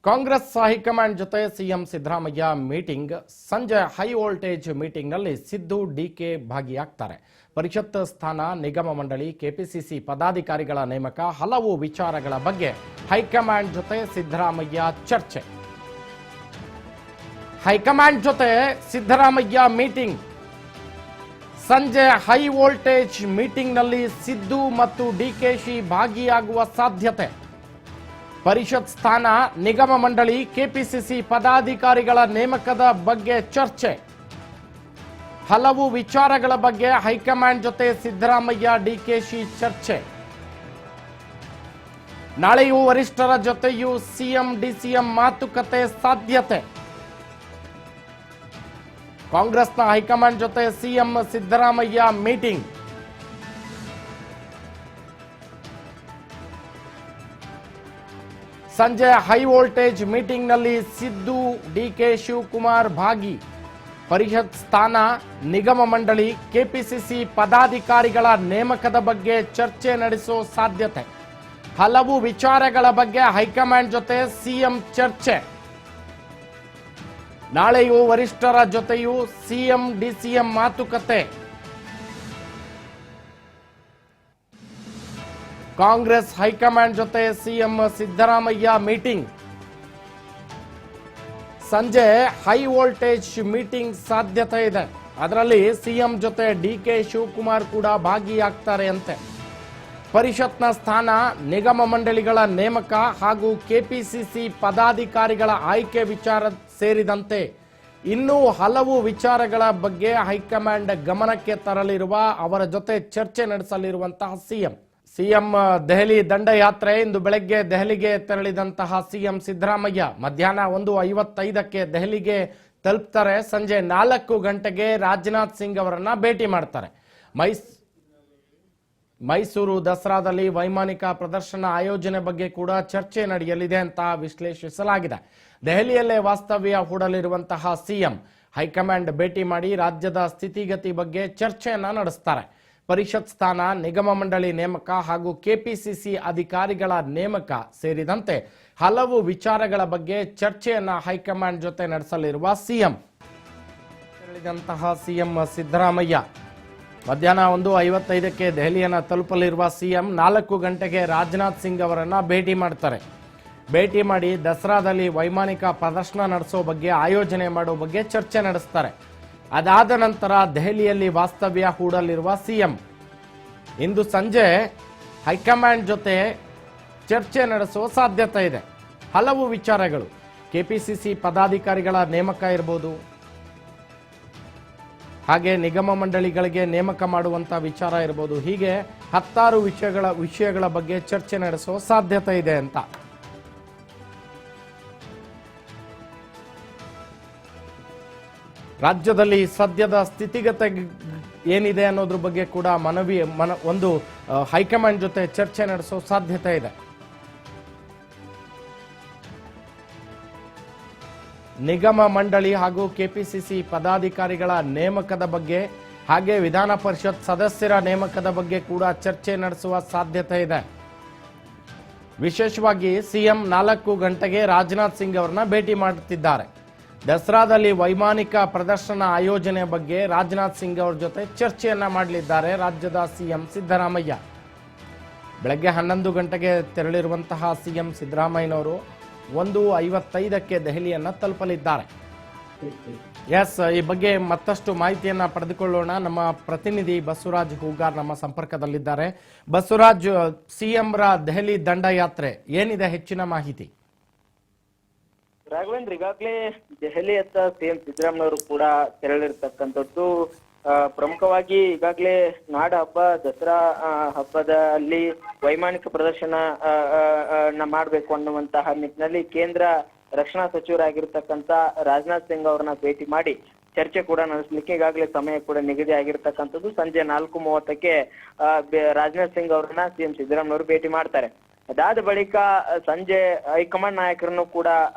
Congress high command ಜೊತೆ CM Siddaramaiah meeting. ಸಂಜೆ high voltage ಮೀಟಿಂಗ್ನಲ್ಲಿ ಸಿದ್ದು ಡಿಕೆ ಭಾಗಿಯಾಗ್ತಾರೆ. ಪರಿಷತ್ ಸ್ಥಾನ, ನಿಗಮ ಮಂಡಳಿ, ಕೆಪಿಸಿಸಿ ಪದಾಧಿಕಾರಿಗಳ ನೇಮಕ, ಹಲವು ವಿಚಾರಗಳ ಬಗ್ಗೆ ಹೈಕಮಾಂಡ್ ಜೊತೆ ಸಿದ್ದರಾಮಯ್ಯ ಚರ್ಚೆ. ಹೈಕಮಾಂಡ್ ಜೊತೆ ಸಿದ್ದರಾಮಯ್ಯ ಮೀಟಿಂಗ್. ಸಂಜೆ ಹೈ ವೋಲ್ಟೇಜ್ ಮೀಟಿಂಗ್ನಲ್ಲಿ ಸಿದ್ದು ಮತ್ತು ಡಿಕೆಶಿ ಭಾಗಿಯಾಗುವ ಸಾಧ್ಯತೆ. ಪರಿಷತ್ ಸ್ಥಾನ, ನಿಗಮ ಮಂಡಳಿ, ಕೆಪಿಸಿಸಿ ಪದಾಧಿಕಾರಿಗಳ ನೇಮಕದ ಬಗ್ಗೆ ಚರ್ಚೆ. ಹಲವು ವಿಚಾರಗಳ ಬಗ್ಗೆ ಹೈಕಮಾಂಡ್ ಜೊತೆ ಸಿದ್ದರಾಮಯ್ಯ ಡಿಕೆಶಿ ಚರ್ಚೆ. ನಾಳೆಯೂ ವರಿಷ್ಠರ ಜೊತೆಯೂ ಸಿಎಂ ಡಿಸಿಎಂ ಮಾತುಕತೆ ಸಾಧ್ಯತೆ. ಕಾಂಗ್ರೆಸ್ನ ಹೈಕಮಾಂಡ್ ಜೊತೆ ಸಿಎಂ ಸಿದ್ದರಾಮಯ್ಯ ಮೀಟಿಂಗ್. ಸಂಜೆ ಹೈ ವೋಲ್ಟೇಜ್ ಮೀಟಿಂಗ್ನಲ್ಲಿ ಸಿದ್ದು, ಡಿಕೆ ಶಿವಕುಮಾರ್ ಭಾಗಿ. ಪರಿಷತ್ ಸ್ಥಾನ, ನಿಗಮ ಮಂಡಳಿ, ಕೆಪಿಸಿಸಿ ಪದಾಧಿಕಾರಿಗಳ ನೇಮಕದ ಬಗ್ಗೆ ಚರ್ಚೆ ನಡೆಸೋ ಸಾಧ್ಯತೆ. ಹಲವು ವಿಚಾರಗಳ ಬಗ್ಗೆ ಹೈಕಮಾಂಡ್ ಜೊತೆ ಸಿಎಂ ಚರ್ಚೆ. ನಾಳೆಯೂ ವರಿಷ್ಠರ ಜೊತೆಯೂ ಸಿಎಂ ಡಿಸಿಎಂ ಮಾತುಕತೆ. ಕಾಂಗ್ರೆಸ್ ಹೈಕಮಾಂಡ್ ಜೊತೆ ಸಿಎಂ ಸಿದ್ದರಾಮಯ್ಯ ಮೀಟಿಂಗ್. ಸಂಜೆ ಹೈ ವೋಲ್ಟೇಜ್ ಮೀಟಿಂಗ್ ಸಾಧ್ಯತೆ ಇದೆ. ಅದರಲ್ಲಿ ಸಿಎಂ ಜೊತೆ ಡಿಕೆ ಶಿವಕುಮಾರ್ ಕೂಡ ಭಾಗಿಯಾಗ್ತಾರೆ ಅಂತೆ. ಪರಿಷತ್ನ ಸ್ಥಾನ, ನಿಗಮ ಮಂಡಳಿಗಳ ನೇಮಕ ಹಾಗೂ ಕೆಪಿಸಿಸಿ ಪದಾಧಿಕಾರಿಗಳ ಆಯ್ಕೆ ವಿಚಾರ ಸೇರಿದಂತೆ ಇನ್ನೂ ಹಲವು ವಿಚಾರಗಳ ಬಗ್ಗೆ ಹೈಕಮಾಂಡ್ ಗಮನಕ್ಕೆ ತರಲಿರುವ, ಅವರ ಜೊತೆ ಚರ್ಚೆ ನಡೆಸಲಿರುವಂತಹ ಸಿಎಂ ದೆಹಲಿ ದಂಡಯಾತ್ರೆ. ಇಂದು ಬೆಳಗ್ಗೆ ದೆಹಲಿಗೆ ತೆರಳಿದಂತಹ ಸಿಎಂ ಸಿದ್ದರಾಮಯ್ಯ ಮಧ್ಯಾಹ್ನ 1:55ಕ್ಕೆ ದೆಹಲಿಗೆ ತಲುಪ್ತಾರೆ. ಸಂಜೆ 4 ಗಂಟೆಗೆ ರಾಜನಾಥ್ ಸಿಂಗ್ ಅವರನ್ನ ಭೇಟಿ ಮಾಡ್ತಾರೆ. ಮೈಸೂರು ದಸರಾದಲ್ಲಿ ವೈಮಾನಿಕ ಪ್ರದರ್ಶನ ಆಯೋಜನೆ ಬಗ್ಗೆ ಕೂಡ ಚರ್ಚೆ ನಡೆಯಲಿದೆ ಅಂತ ವಿಶ್ಲೇಷಿಸಲಾಗಿದೆ. ದೆಹಲಿಯಲ್ಲೇ ವಾಸ್ತವ್ಯ ಹೂಡಲಿರುವಂತಹ ಸಿಎಂ ಹೈಕಮಾಂಡ್ ಭೇಟಿ ಮಾಡಿ ರಾಜ್ಯದ ಸ್ಥಿತಿಗತಿ ಬಗ್ಗೆ ಚರ್ಚೆಯನ್ನ ನಡೆಸ್ತಾರೆ. ಪರಿಷತ್ ಸ್ಥಾನ, ನಿಗಮ ಮಂಡಳಿ ನೇಮಕ ಹಾಗೂ ಕೆಪಿಸಿಸಿ ಅಧಿಕಾರಿಗಳ ನೇಮಕ ಸೇರಿದಂತೆ ಹಲವು ವಿಚಾರಗಳ ಬಗ್ಗೆ ಚರ್ಚೆಯನ್ನ ಹೈಕಮಾಂಡ್ ಜೊತೆ ನಡೆಸಲಿರುವ ಸಿಎಂ ಸಿದ್ದರಾಮಯ್ಯ ಮಧ್ಯಾಹ್ನ 1:55ಕ್ಕೆ ದೆಹಲಿಯನ್ನ ತಲುಪಲಿರುವ ಸಿಎಂ 4 ಗಂಟೆಗೆ ರಾಜನಾಥ್ ಸಿಂಗ್ ಅವರನ್ನ ಭೇಟಿ ಮಾಡ್ತಾರೆ. ಭೇಟಿ ಮಾಡಿ ದಸರಾದಲ್ಲಿ ವೈಮಾನಿಕ ಪ್ರದರ್ಶನ ನಡೆಸೋ ಬಗ್ಗೆ, ಆಯೋಜನೆ ಮಾಡೋ ಬಗ್ಗೆ ಚರ್ಚೆ ನಡೆಸ್ತಾರೆ. ಅದಾದ ನಂತರ ದೆಹಲಿಯಲ್ಲಿ ವಾಸ್ತವ್ಯ ಹೂಡಲಿರುವ ಸಿಎಂ ಇಂದು ಸಂಜೆ ಹೈಕಮಾಂಡ್ ಜೊತೆ ಚರ್ಚೆ ನಡೆಸುವ ಸಾಧ್ಯತೆ ಇದೆ. ಹಲವು ವಿಚಾರಗಳು, ಕೆಪಿಸಿಸಿ ಪದಾಧಿಕಾರಿಗಳ ನೇಮಕ ಇರಬಹುದು, ಹಾಗೆ ನಿಗಮ ಮಂಡಳಿಗಳಿಗೆ ನೇಮಕ ಮಾಡುವಂತ ವಿಚಾರ ಇರಬಹುದು. ಹೀಗೆ 10 ವಿಷಯಗಳ ಬಗ್ಗೆ ಚರ್ಚೆ ನಡೆಸುವ ಸಾಧ್ಯತೆ ಇದೆ ಅಂತ. ರಾಜ್ಯದಲ್ಲಿ ಸದ್ಯದ ಸ್ಥಿತಿಗತಿ ಏನಿದೆ ಅನ್ನೋದ್ರ ಬಗ್ಗೆ ಕೂಡ ಒಂದು ಹೈಕಮಾಂಡ್ ಜೊತೆ ಚರ್ಚೆ ನಡೆಸೋ ಸಾಧ್ಯತೆ ಇದೆ. ನಿಗಮ ಮಂಡಳಿ ಹಾಗೂ ಕೆಪಿಸಿಸಿ ಪದಾಧಿಕಾರಿಗಳ ನೇಮಕದ ಬಗ್ಗೆ, ಹಾಗೆ ವಿಧಾನ ಪರಿಷತ್ ಸದಸ್ಯರ ನೇಮಕದ ಬಗ್ಗೆ ಕೂಡ ಚರ್ಚೆ ನಡೆಸುವ ಸಾಧ್ಯತೆ ಇದೆ. ವಿಶೇಷವಾಗಿ ಸಿಎಂ 4 ಗಂಟೆಗೆ ರಾಜನಾಥ್ ಸಿಂಗ್ ಅವರನ್ನ ಭೇಟಿ ಮಾಡುತ್ತಿದ್ದಾರೆ. ದಸರಾದಲ್ಲಿ ವೈಮಾನಿಕ ಪ್ರದರ್ಶನ ಆಯೋಜನೆ ಬಗ್ಗೆ ರಾಜನಾಥ್ ಸಿಂಗ್ ಅವರ ಜೊತೆ ಚರ್ಚೆಯನ್ನ ಮಾಡಲಿದ್ದಾರೆ ರಾಜ್ಯದ ಸಿಎಂ ಸಿದ್ದರಾಮಯ್ಯ. ಬೆಳಗ್ಗೆ 11 ಗಂಟೆಗೆ ತೆರಳಿರುವಂತಹ ಸಿಎಂ ಸಿದ್ದರಾಮಯ್ಯನವರು 1:55ಕ್ಕೆ ದೆಹಲಿಯನ್ನ ತಲುಪಲಿದ್ದಾರೆ. ಈ ಬಗ್ಗೆ ಮತ್ತಷ್ಟು ಮಾಹಿತಿಯನ್ನ ಪಡೆದುಕೊಳ್ಳೋಣ. ನಮ್ಮ ಪ್ರತಿನಿಧಿ ಬಸವರಾಜ್ ಹೂಗಾರ್ ನಮ್ಮ ಸಂಪರ್ಕದಲ್ಲಿದ್ದಾರೆ. ಬಸವರಾಜ್, ಸಿಎಂರ ದೆಹಲಿ ದಂಡಯಾತ್ರೆ ಏನಿದೆ ಹೆಚ್ಚಿನ ಮಾಹಿತಿ? ರಾಘವೇಂದ್ರ, ಈಗಾಗಲೇ ದೆಹಲಿಯತ್ತ ಸಿಎಂ ಸಿದ್ದರಾಮಯ್ಯವರು ಕೂಡ ತೆರಳಿರ್ತಕ್ಕಂಥದ್ದು. ಪ್ರಮುಖವಾಗಿ ಈಗಾಗಲೇ ನಾಡ ಹಬ್ಬ ದಸರಾ ಹಬ್ಬದಲ್ಲಿ ವೈಮಾನಿಕ ಪ್ರದರ್ಶನ ಮಾಡಬೇಕು ಅನ್ನುವಂತಹ ನಿಟ್ಟಿನಲ್ಲಿ ಕೇಂದ್ರ ರಕ್ಷಣಾ ಸಚಿವರಾಗಿರ್ತಕ್ಕಂಥ ರಾಜನಾಥ್ ಸಿಂಗ್ ಅವರನ್ನ ಭೇಟಿ ಮಾಡಿ ಚರ್ಚೆ ಕೂಡ ನಡೆಸಲಿಕ್ಕೆ ಈಗಾಗಲೇ ಸಮಯ ಕೂಡ ನಿಗದಿ ಆಗಿರ್ತಕ್ಕಂಥದ್ದು. ಸಂಜೆ 4:30ಕ್ಕೆ ರಾಜನಾಥ್ ಸಿಂಗ್ ಅವರನ್ನ ಸಿಎಂ ಸಿದ್ದರಾಮಯ್ಯವರು ಭೇಟಿ ಮಾಡ್ತಾರೆ. ಅದಾದ ಬಳಿಕ ಸಂಜೆ ಹೈಕಮಾಂಡ್ ನಾಯಕರನ್ನು ಕೂಡ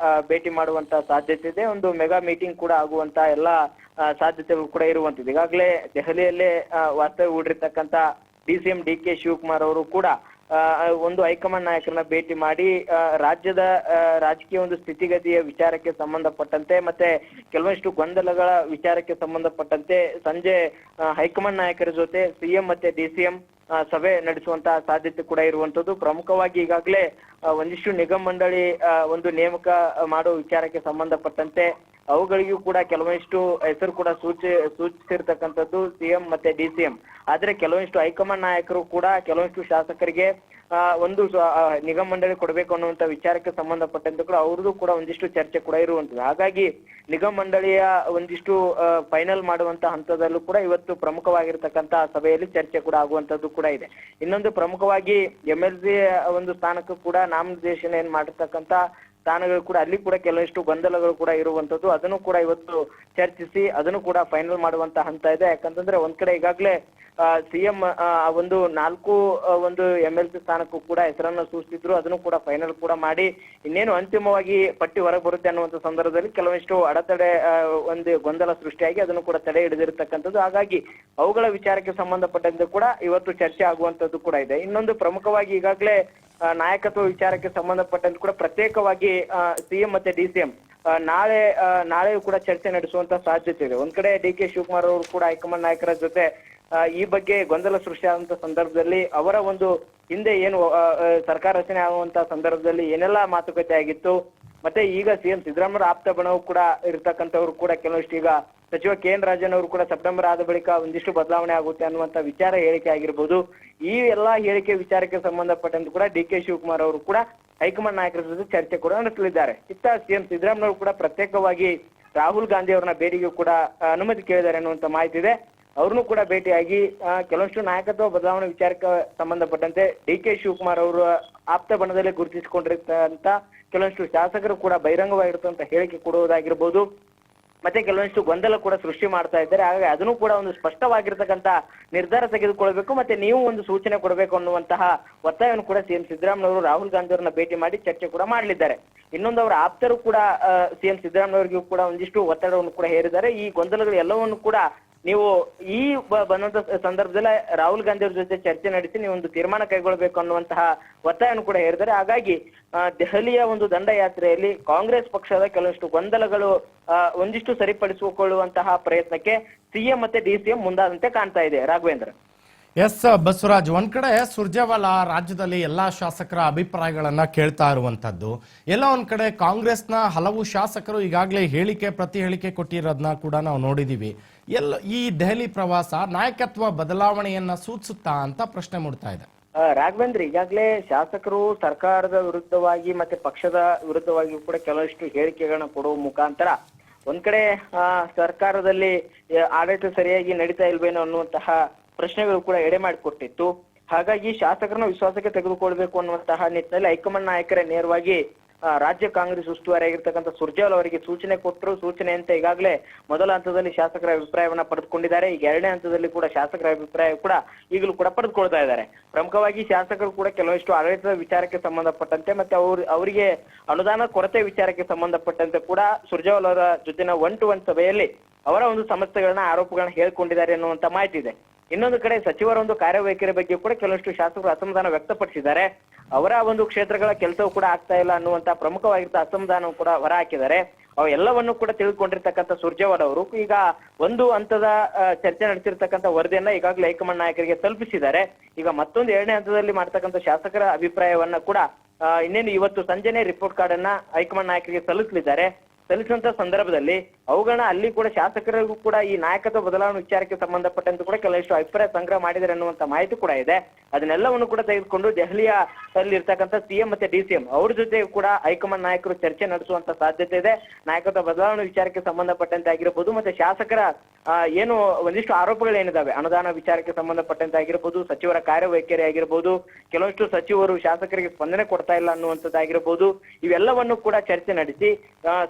ಭೇಟಿ ಮಾಡುವಂತ ಸಾಧ್ಯತೆ ಇದೆ. ಒಂದು ಮೆಗಾ ಮೀಟಿಂಗ್ ಕೂಡ ಆಗುವಂತ ಎಲ್ಲ ಸಾಧ್ಯತೆಗಳು ಕೂಡ ಇರುವಂತದ್ದು. ಈಗಾಗಲೇ ದೆಹಲಿಯಲ್ಲೇ ವಾಸ್ತವ್ಯ ಹೂಡಿರ್ತಕ್ಕಂಥ ಡಿಸಿಎಂ ಡಿಕೆ ಶಿವಕುಮಾರ್ ಅವರು ಕೂಡ ಒಂದು ಹೈಕಮಾಂಡ್ ನಾಯಕರನ್ನ ಭೇಟಿ ಮಾಡಿ ರಾಜ್ಯದ ರಾಜಕೀಯ ಒಂದು ಸ್ಥಿತಿಗತಿಯ ವಿಚಾರಕ್ಕೆ ಸಂಬಂಧಪಟ್ಟಂತೆ ಮತ್ತೆ ಕೆಲವೊಂದಿಷ್ಟು ಗೊಂದಲಗಳ ವಿಚಾರಕ್ಕೆ ಸಂಬಂಧಪಟ್ಟಂತೆ ಸಂಜೆ ಹೈಕಮಾಂಡ್ ನಾಯಕರ ಜೊತೆ ಸಿಎಂ ಮತ್ತೆ ಡಿಸಿಎಂ ಸಭೆ ನಡೆಸುವಂತಹ ಸಾಧ್ಯತೆ ಕೂಡ ಇರುವಂತದ್ದು. ಪ್ರಮುಖವಾಗಿ ಈಗಾಗಲೇ ಒಂದಿಷ್ಟು ನಿಗಮ ಮಂಡಳಿ ಒಂದು ನೇಮಕ ಮಾಡುವ ವಿಚಾರಕ್ಕೆ ಸಂಬಂಧಪಟ್ಟಂತೆ ಅವುಗಳಿಗೂ ಕೂಡ ಕೆಲವೊಂದಿಷ್ಟು ಹೆಸರು ಕೂಡ ಸೂಚಿಸಿರ್ತಕ್ಕಂಥದ್ದು ಸಿಎಂ ಮತ್ತೆ ಡಿಸಿಎಂ. ಆದ್ರೆ ಕೆಲವೊಂದಿಷ್ಟು ಹೈಕಮಾಂಡ್ ನಾಯಕರು ಕೂಡ ಕೆಲವೊಂದಿಷ್ಟು ಶಾಸಕರಿಗೆ ಒಂದು ನಿಗಮ ಮಂಡಳಿ ಕೊಡಬೇಕು ಅನ್ನುವಂತ ವಿಚಾರಕ್ಕೆ ಸಂಬಂಧಪಟ್ಟಂತೆ ಕೂಡ ಅವ್ರದ್ದು ಕೂಡ ಒಂದಿಷ್ಟು ಚರ್ಚೆ ಕೂಡ ಇರುವಂತದ್ದು. ಹಾಗಾಗಿ ನಿಗಮ ಮಂಡಳಿಯ ಒಂದಿಷ್ಟು ಫೈನಲ್ ಮಾಡುವಂತ ಹಂತದಲ್ಲೂ ಕೂಡ ಇವತ್ತು ಪ್ರಮುಖವಾಗಿರ್ತಕ್ಕಂತ ಸಭೆಯಲ್ಲಿ ಚರ್ಚೆ ಕೂಡ ಆಗುವಂತದ್ದು ಕೂಡ ಇದೆ. ಇನ್ನೊಂದು ಪ್ರಮುಖವಾಗಿ MLC ಒಂದು ಸ್ಥಾನಕ್ಕೂ ಕೂಡ ನಾಮನಿರ್ದೇಶನ ಏನ್ ಮಾಡಿರ್ತಕ್ಕಂತ ಸ್ಥಾನಗಳು ಕೂಡ ಅಲ್ಲಿ ಕೂಡ ಕೆಲವಷ್ಟು ಗೊಂದಲಗಳು ಕೂಡ ಇರುವಂತದ್ದು. ಅದನ್ನು ಕೂಡ ಇವತ್ತು ಚರ್ಚಿಸಿ ಅದನ್ನು ಕೂಡ ಫೈನಲ್ ಮಾಡುವಂತ ಹಂತ ಇದೆ. ಯಾಕಂತಂದ್ರೆ ಒಂದ್ ಕಡೆ ಈಗಾಗಲೇ ಸಿಎಂ ಒಂದು 4 ಒಂದು MLC ಸ್ಥಾನಕ್ಕೂ ಕೂಡ ಹೆಸರನ್ನ ಸೂಚಿಸಿದ್ರು. ಅದನ್ನು ಕೂಡ ಫೈನಲ್ ಕೂಡ ಮಾಡಿ ಇನ್ನೇನು ಅಂತಿಮವಾಗಿ ಪಟ್ಟಿ ಹೊರಗೆ ಬರುತ್ತೆ ಅನ್ನುವಂತ ಸಂದರ್ಭದಲ್ಲಿ ಕೆಲವಷ್ಟು ಅಡೆತಡೆ ಒಂದು ಗೊಂದಲ ಸೃಷ್ಟಿಯಾಗಿ ಅದನ್ನು ಕೂಡ ತಡೆ ಹಿಡಿದಿರ್ತಕ್ಕಂಥದ್ದು. ಹಾಗಾಗಿ ಅವುಗಳ ವಿಚಾರಕ್ಕೆ ಸಂಬಂಧಪಟ್ಟಂತೆ ಕೂಡ ಇವತ್ತು ಚರ್ಚೆ ಆಗುವಂತದ್ದು ಕೂಡ ಇದೆ. ಇನ್ನೊಂದು ಪ್ರಮುಖವಾಗಿ ಈಗಾಗಲೇ ನಾಯಕತ್ವ ವಿಚಾರಕ್ಕೆ ಸಂಬಂಧಪಟ್ಟಂತೆ ಕೂಡ ಪ್ರತ್ಯೇಕವಾಗಿ ಸಿಎಂ ಮತ್ತೆ ಡಿಸಿಎಂ ನಾಳೆಯೂ ಕೂಡ ಚರ್ಚೆ ನಡೆಸುವಂತ ಸಾಧ್ಯತೆ ಇದೆ. ಒಂದ್ ಕಡೆ DK ಶಿವಕುಮಾರ್ ಅವರು ಕೂಡ ಹೈಕಮಾಂಡ್ ನಾಯಕರ ಜೊತೆ ಈ ಬಗ್ಗೆ ಗೊಂದಲ ಸೃಷ್ಟಿಯಾದಂತ ಸಂದರ್ಭದಲ್ಲಿ ಅವರ ಒಂದು ಹಿಂದೆ ಏನು ಸರ್ಕಾರ ರಚನೆ ಆಗುವಂತ ಸಂದರ್ಭದಲ್ಲಿ ಏನೆಲ್ಲಾ ಮಾತುಕತೆ ಆಗಿತ್ತು, ಮತ್ತೆ ಈಗ ಸಿಎಂ ಸಿದ್ದರಾಮಯ್ಯ ಆಪ್ತ ಬಣವು ಕೂಡ ಇರ್ತಕ್ಕಂಥವ್ರು ಕೂಡ ಕೆಲವಷ್ಟು ಈಗ ಸಚಿವ KN ರಾಜನ್ ಅವರು ಕೂಡ ಸೆಪ್ಟೆಂಬರ್ ಆದ ಬಳಿಕ ಒಂದಿಷ್ಟು ಬದಲಾವಣೆ ಆಗುತ್ತೆ ಅನ್ನುವಂತ ವಿಚಾರ ಹೇಳಿಕೆ ಆಗಿರ್ಬೋದು. ಈ ಎಲ್ಲಾ ಹೇಳಿಕೆ ವಿಚಾರಕ್ಕೆ ಸಂಬಂಧಪಟ್ಟಂತೆ ಕೂಡ DK ಶಿವಕುಮಾರ್ ಅವರು ಕೂಡ ಹೈಕಮಾಂಡ್ ನಾಯಕರ ಜೊತೆ ಚರ್ಚೆ ಕೂಡ ನಡೆಸಲಿದ್ದಾರೆ. ಇತ್ತ ಸಿಎಂ ಸಿದ್ದರಾಮಯ್ಯ ಅವರು ಕೂಡ ಪ್ರತ್ಯೇಕವಾಗಿ ರಾಹುಲ್ ಗಾಂಧಿ ಅವರನ್ನ ಭೇಟಿಗೂ ಕೂಡ ಅನುಮತಿ ಕೇಳಿದ್ದಾರೆ ಅನ್ನುವಂತ ಮಾಹಿತಿ ಇದೆ. ಅವ್ರನ್ನು ಕೂಡ ಭೇಟಿಯಾಗಿ ಕೆಲವಷ್ಟು ನಾಯಕತ್ವ ಬದಲಾವಣೆ ವಿಚಾರಕ್ಕೆ ಸಂಬಂಧಪಟ್ಟಂತೆ DK ಶಿವಕುಮಾರ್ ಅವರು ಆಪ್ತ ಬಣದಲ್ಲೇ ಗುರುತಿಸಿಕೊಂಡಿರ್ತಂತ ಕೆಲವಷ್ಟು ಶಾಸಕರು ಕೂಡ ಬಹಿರಂಗವಾಗಿರುತ್ತಂತ ಹೇಳಿಕೆ ಕೊಡುವುದಾಗಿರ್ಬೋದು, ಮತ್ತೆ ಕೆಲವೊಂದಿಷ್ಟು ಗೊಂದಲ ಕೂಡ ಸೃಷ್ಟಿ ಮಾಡ್ತಾ ಇದ್ದಾರೆ. ಹಾಗಾಗಿ ಅದನ್ನು ಕೂಡ ಒಂದು ಸ್ಪಷ್ಟವಾಗಿರ್ತಕ್ಕಂತ ನಿರ್ಧಾರ ತೆಗೆದುಕೊಳ್ಬೇಕು, ಮತ್ತೆ ನೀವು ಒಂದು ಸೂಚನೆ ಕೊಡಬೇಕು ಅನ್ನುವಂತಹ ಒತ್ತಾಯವನ್ನು ಕೂಡ ಸಿಎಂ ಸಿದ್ದರಾಮಯ್ಯ ಅವರು ರಾಹುಲ್ ಗಾಂಧಿ ಅವರನ್ನ ಭೇಟಿ ಮಾಡಿ ಚರ್ಚೆ ಕೂಡ ಮಾಡಲಿದ್ದಾರೆ. ಇನ್ನೊಂದು ಅವರ ಆಪ್ತರು ಕೂಡ ಸಿಎಂ ಸಿದ್ದರಾಮಯ್ಯ ಅವರಿಗೂ ಕೂಡ ಒಂದಿಷ್ಟು ಒತ್ತಡವನ್ನು ಕೂಡ ಹೇರಿದ್ದಾರೆ. ಈ ಗೊಂದಲಗಳು ಎಲ್ಲವನ್ನು ಕೂಡ ನೀವು ಈ ಬಂದಂತ ಸಂದರ್ಭದಲ್ಲಿ ರಾಹುಲ್ ಗಾಂಧಿ ಅವ್ರ ಜೊತೆ ಚರ್ಚೆ ನಡೆಸಿ ನೀವು ಒಂದು ತೀರ್ಮಾನ ಕೈಗೊಳ್ಳಬೇಕು ಅನ್ನುವಂತಹ ಒತ್ತಾಯವನ್ನು ಕೂಡ ಹೇರಿದ್ದಾರೆ. ಹಾಗಾಗಿ ದೆಹಲಿಯ ಒಂದು ದಂಡಯಾತ್ರೆಯಲ್ಲಿ ಕಾಂಗ್ರೆಸ್ ಪಕ್ಷದ ಕೆಲವಷ್ಟು ಗೊಂದಲಗಳು ಒಂದಿಷ್ಟು ಸರಿಪಡಿಸಿಕೊಳ್ಳುವಂತಹ ಪ್ರಯತ್ನಕ್ಕೆ ಸಿಎಂ ಮತ್ತೆ ಡಿಸಿಎಂ ಮುಂದಾದಂತೆ ಕಾಣ್ತಾ ಇದೆ. ರಾಘವೇಂದ್ರ. ಎಸ್ ಬಸವರಾಜ್, ಒಂದ್ ಕಡೆ ಸುರ್ಜೇವಾಲಾ ರಾಜ್ಯದಲ್ಲಿ ಎಲ್ಲಾ ಶಾಸಕರ ಅಭಿಪ್ರಾಯಗಳನ್ನ ಕೇಳ್ತಾ ಇರುವಂತದ್ದು, ಎಲ್ಲ ಒಂದ್ ಕಡೆ ಕಾಂಗ್ರೆಸ್ನ ಹಲವು ಶಾಸಕರು ಈಗಾಗಲೇ ಪ್ರತಿ ಹೇಳಿಕೆ ಕೊಟ್ಟಿರೋದನ್ನ ಕೂಡ ನಾವು ನೋಡಿದೀವಿ. ಈ ದೆಹಲಿ ಪ್ರವಾಸ ನಾಯಕತ್ವ ಬದಲಾವಣೆಯನ್ನ ಸೂಚಿಸುತ್ತಾ ಅಂತ ಪ್ರಶ್ನೆ ಮೂಡ್ತಾ ಇದೆ. ರಾಘವೇಂದ್ರ, ಈಗಾಗಲೇ ಶಾಸಕರು ಸರ್ಕಾರದ ವಿರುದ್ಧವಾಗಿ ಮತ್ತೆ ಪಕ್ಷದ ವಿರುದ್ಧವಾಗಿ ಕೂಡ ಕೆಲವಷ್ಟು ಹೇಳಿಕೆಗಳನ್ನ ಕೊಡುವ ಮುಖಾಂತರ ಒಂದ್ ಕಡೆ ಸರ್ಕಾರದಲ್ಲಿ ಆಡಳಿತ ಸರಿಯಾಗಿ ನಡೀತಾ ಇಲ್ವೇನೋ ಅನ್ನುವಂತಹ ಪ್ರಶ್ನೆಗಳು ಕೂಡ ಎಡೆ ಮಾಡಿಕೊಟ್ಟಿತ್ತು. ಹಾಗಾಗಿ ಶಾಸಕರನ್ನ ವಿಶ್ವಾಸಕ್ಕೆ ತೆಗೆದುಕೊಳ್ಬೇಕು ಅನ್ನುವಂತಹ ನಿಟ್ಟಿನಲ್ಲಿ ಹೈಕಮಾಂಡ್ ನಾಯಕರೇ ನೇರವಾಗಿ ರಾಜ್ಯ ಕಾಂಗ್ರೆಸ್ ಉಸ್ತುವಾರಿ ಆಗಿರ್ತಕ್ಕಂಥ ಸುರ್ಜೇವಾಲಾ ಅವರಿಗೆ ಸೂಚನೆ ಕೊಟ್ಟರು. ಸೂಚನೆಯಂತೆ ಈಗಾಗಲೇ ಮೊದಲ ಹಂತದಲ್ಲಿ ಶಾಸಕರ ಅಭಿಪ್ರಾಯವನ್ನ ಪಡೆದುಕೊಂಡಿದ್ದಾರೆ. ಈಗ ಎರಡನೇ ಹಂತದಲ್ಲಿ ಕೂಡ ಶಾಸಕರ ಅಭಿಪ್ರಾಯ ಕೂಡ ಈಗಲೂ ಕೂಡ ಪಡೆದುಕೊಳ್ತಾ ಇದ್ದಾರೆ. ಪ್ರಮುಖವಾಗಿ ಶಾಸಕರು ಕೂಡ ಕೆಲವಷ್ಟು ಆಡಳಿತದ ವಿಚಾರಕ್ಕೆ ಸಂಬಂಧಪಟ್ಟಂತೆ ಮತ್ತೆ ಅವರಿಗೆ ಅನುದಾನ ಕೊರತೆ ವಿಚಾರಕ್ಕೆ ಸಂಬಂಧಪಟ್ಟಂತೆ ಕೂಡ ಸುರ್ಜೇವಾಲಾ ಅವರ ಜೊತೆನ 1-to-1 ಸಭೆಯಲ್ಲಿ ಅವರ ಒಂದು ಸಮಸ್ಯೆಗಳನ್ನ ಆರೋಪಗಳನ್ನ ಹೇಳ್ಕೊಂಡಿದ್ದಾರೆ ಅನ್ನುವಂತ ಮಾಹಿತಿ ಇದೆ. ಇನ್ನೊಂದು ಕಡೆ ಸಚಿವರ ಒಂದು ಕಾರ್ಯವೈಖರಿ ಬಗ್ಗೆ ಕೂಡ ಕೆಲವಷ್ಟು ಶಾಸಕರು ಅಸಮಾಧಾನ ವ್ಯಕ್ತಪಡಿಸಿದ್ದಾರೆ. ಅವರ ಒಂದು ಕ್ಷೇತ್ರಗಳ ಕೆಲಸವೂ ಕೂಡ ಆಗ್ತಾ ಇಲ್ಲ ಅನ್ನುವಂತ ಪ್ರಮುಖವಾಗಿದ್ದ ಅಸಮಾಧಾನ ಕೂಡ ಹೊರ ಹಾಕಿದ್ದಾರೆ. ಅವು ಎಲ್ಲವನ್ನು ಕೂಡ ತಿಳಿದುಕೊಂಡಿರ್ತಕ್ಕಂಥ ಸುರ್ಜೇವಾಲಾ ಅವರು ಈಗ ಒಂದು ಹಂತದ ಚರ್ಚೆ ನಡೆಸಿರ್ತಕ್ಕಂಥ ವರದಿಯನ್ನ ಈಗಾಗಲೇ ಹೈಕಮಾಂಡ್ ನಾಯಕರಿಗೆ ತಲುಪಿಸಿದ್ದಾರೆ. ಈಗ ಮತ್ತೊಂದು 2ನೇ ಹಂತದಲ್ಲಿ ಮಾಡ್ತಕ್ಕಂಥ ಶಾಸಕರ ಅಭಿಪ್ರಾಯವನ್ನ ಕೂಡ ಇನ್ನೇನು ಇವತ್ತು ಸಂಜೆನೆ ರಿಪೋರ್ಟ್ ಕಾರ್ಡ್ ಅನ್ನ ಹೈಕಮಾಂಡ್ ನಾಯಕರಿಗೆ ಸಲ್ಲಿಸುವಂತ ಸಂದರ್ಭದಲ್ಲಿ ಅವುಗಳನ್ನ ಅಲ್ಲಿ ಕೂಡ ಶಾಸಕರಿಗೂ ಕೂಡ ಈ ನಾಯಕತ್ವ ಬದಲಾವಣೆ ವಿಚಾರಕ್ಕೆ ಸಂಬಂಧಪಟ್ಟಂತೆ ಕೂಡ ಕೆಲವಷ್ಟು ಅಭಿಪ್ರಾಯ ಸಂಗ್ರಹ ಮಾಡಿದ್ದಾರೆ ಅನ್ನುವಂತ ಮಾಹಿತಿ ಕೂಡ ಇದೆ. ಅದನ್ನೆಲ್ಲವನ್ನು ಕೂಡ ತೆಗೆದುಕೊಂಡು ದೆಹಲಿಯ ಅಲ್ಲಿ ಇರ್ತಕ್ಕಂಥ ಸಿಎಂ ಮತ್ತೆ ಡಿಸಿಎಂ ಅವ್ರ ಜೊತೆ ಕೂಡ ಹೈಕಮಾಂಡ್ ನಾಯಕರು ಚರ್ಚೆ ನಡೆಸುವಂತ ಸಾಧ್ಯತೆ ಇದೆ. ನಾಯಕತ್ವ ಬದಲಾವಣೆ ವಿಚಾರಕ್ಕೆ ಸಂಬಂಧಪಟ್ಟಂತೆ ಆಗಿರ್ಬೋದು, ಮತ್ತೆ ಶಾಸಕರ ಏನು ಒಂದಿಷ್ಟು ಆರೋಪಗಳೇನಿದಾವೆ ಅನುದಾನ ವಿಚಾರಕ್ಕೆ ಸಂಬಂಧಪಟ್ಟಂತೆ ಆಗಿರ್ಬೋದು, ಸಚಿವರ ಕಾರ್ಯವೈಖರಿ ಆಗಿರ್ಬೋದು, ಕೆಲವಷ್ಟು ಸಚಿವರು ಶಾಸಕರಿಗೆ ಸ್ಪಂದನೆ ಕೊಡ್ತಾ ಇಲ್ಲ ಅನ್ನುವಂಥದ್ದಾಗಿರ್ಬೋದು, ಇವೆಲ್ಲವನ್ನು ಕೂಡ ಚರ್ಚೆ ನಡೆಸಿ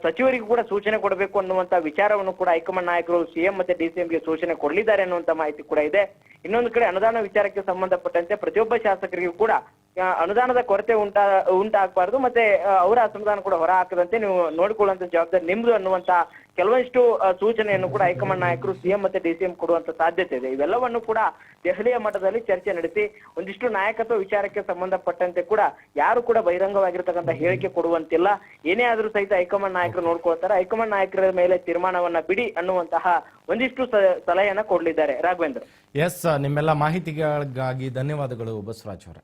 ಸಚಿವರಿಗೂ ಕೂಡ ಸೂಚನೆ ಕೊಡಬೇಕು ಅನ್ನುವಂತ ವಿಚಾರವನ್ನು ಕೂಡ ಹೈಕಮಾಂಡ್ ನಾಯಕರು ಸಿಎಂ ಮತ್ತೆ ಡಿಸಿಎಂಗೆ ಸೂಚನೆ ಕೊಡಲಿದ್ದಾರೆ ಅನ್ನುವಂತ ಮಾಹಿತಿ ಕೂಡ ಇದೆ. ಇನ್ನೊಂದು ಕಡೆ ಅನುದಾನ ವಿಚಾರಕ್ಕೆ ಸಂಬಂಧಪಟ್ಟಂತೆ ಪ್ರತಿಯೊಬ್ಬ ಶಾಸಕರಿಗೂ ಕೂಡ ಅನುದಾನದ ಕೊರತೆ ಉಂಟಾಗಬಾರ್ದು, ಮತ್ತೆ ಅವರ ಅಸಮಾಧಾನ ಕೂಡ ಹೊರ ಹಾಕದಂತೆ ನೀವು ನೋಡಿಕೊಳ್ಳುವಂತ ಜವಾಬ್ದಾರಿ ನಿಮ್ದು ಅನ್ನುವಂತ ಕೆಲವೊಂದಿಷ್ಟು ಸೂಚನೆಯನ್ನು ಕೂಡ ಹೈಕಮಾಂಡ್ ನಾಯಕರು ಸಿಎಂ ಮತ್ತೆ ಡಿಸಿಎಂ ಕೊಡುವಂತ ಸಾಧ್ಯತೆ ಇದೆ. ಇವೆಲ್ಲವನ್ನು ಕೂಡ ದೆಹಲಿಯ ಮಟ್ಟದಲ್ಲಿ ಚರ್ಚೆ ನಡೆಸಿ ಒಂದಿಷ್ಟು ನಾಯಕತ್ವ ವಿಚಾರಕ್ಕೆ ಸಂಬಂಧಪಟ್ಟಂತೆ ಕೂಡ ಯಾರು ಕೂಡ ಬಹಿರಂಗವಾಗಿರ್ತಕ್ಕಂಥ ಹೇಳಿಕೆ ಕೊಡುವಂತಿಲ್ಲ. ಏನೇ ಆದ್ರೂ ಸಹಿತ ಹೈಕಮಾಂಡ್ ನಾಯಕರು ನೋಡ್ಕೊಳ್ತಾರೆ. ಹೈಕಮಾಂಡ್ ನಾಯಕರ ಮೇಲೆ ತೀರ್ಮಾನವನ್ನ ಬಿಡಿ ಅನ್ನುವಂತಹ ಒಂದಿಷ್ಟು ಸಲಹೆಯನ್ನ ಕೊಡ್ಲಿದ್ದಾರೆ. ರಾಘವೇಂದ್ರ, ಎಸ್, ನಿಮ್ಮೆಲ್ಲ ಮಾಹಿತಿಗಳಿಗಾಗಿ ಧನ್ಯವಾದಗಳು ಬಸವರಾಜ್ ಅವರೇ.